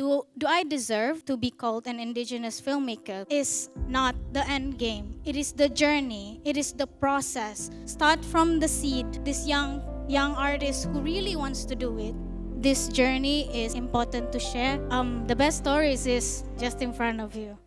Do I deserve to be called an indigenous filmmaker is not the end game. It is the journey. It is the process. Start from the seed. This young artist who really wants to do it. This journey is important to share. The best stories is just in front of you.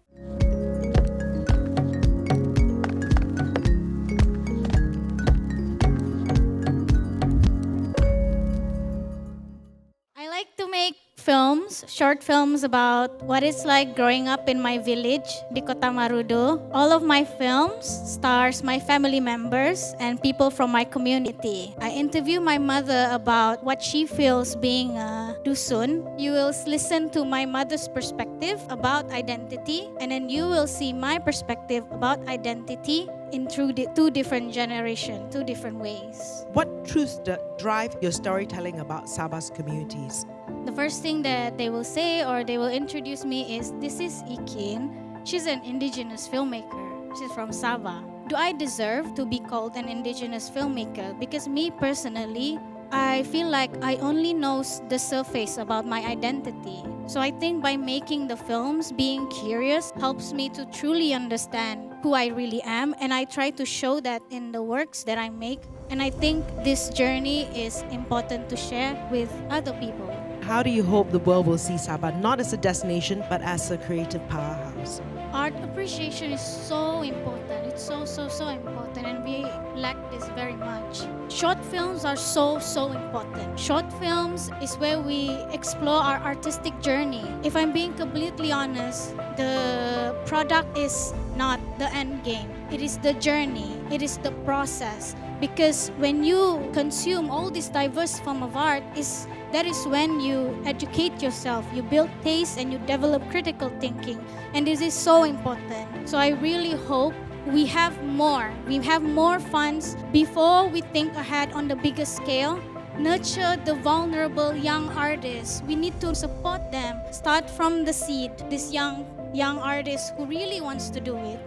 I like to make films, short films about what it's like growing up in my village, di Kota Marudu. All of my films stars my family members and people from my community. I interview my mother about what she feels being a dusun. You will listen to my mother's perspective about identity, and then you will see my perspective about identity in through two different generations, two different ways. What truths drive your storytelling about Sabah's communities? The first thing that they will say or they will introduce me is, this is Ekin. She's an indigenous filmmaker. She's from Sabah. Do I deserve to be called an indigenous filmmaker? Because me personally, I feel like I only know the surface about my identity. So I think by making the films, being curious helps me to truly understand who I really am, and I try to show that in the works that I make. And I think this journey is important to share with other people. How do you hope the world will see Sabah not as a destination but as a creative powerhouse? Art appreciation is so important. It's so important, and we lack this very much. Short films are so important. Short films is where we explore our artistic journey. If I'm being completely honest, the product is not the end game. It is the journey. It is the process. Because when you consume all this diverse form of art, that is when you educate yourself, you build taste, and you develop critical thinking. And this is so important. So I really hope we have more. We have more funds before we think ahead on the bigger scale. Nurture the vulnerable young artists. We need to support them. Start from the seed. This young artist who really wants to do it.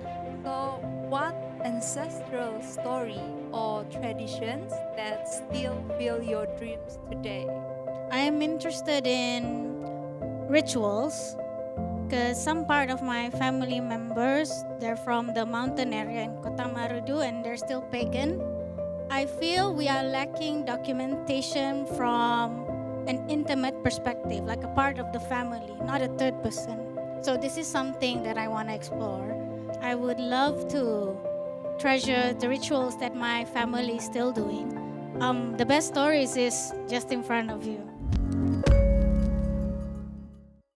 So, what ancestral story or traditions that still fill your dreams today? I am interested in rituals because some part of my family members, they're from the mountain area in Kota Marudu and they're still pagan. I feel we are lacking documentation from an intimate perspective, like a part of the family, not a third person. So this is something that I want to explore. I would love to treasure the rituals that my family is still doing. The best stories is just in front of you.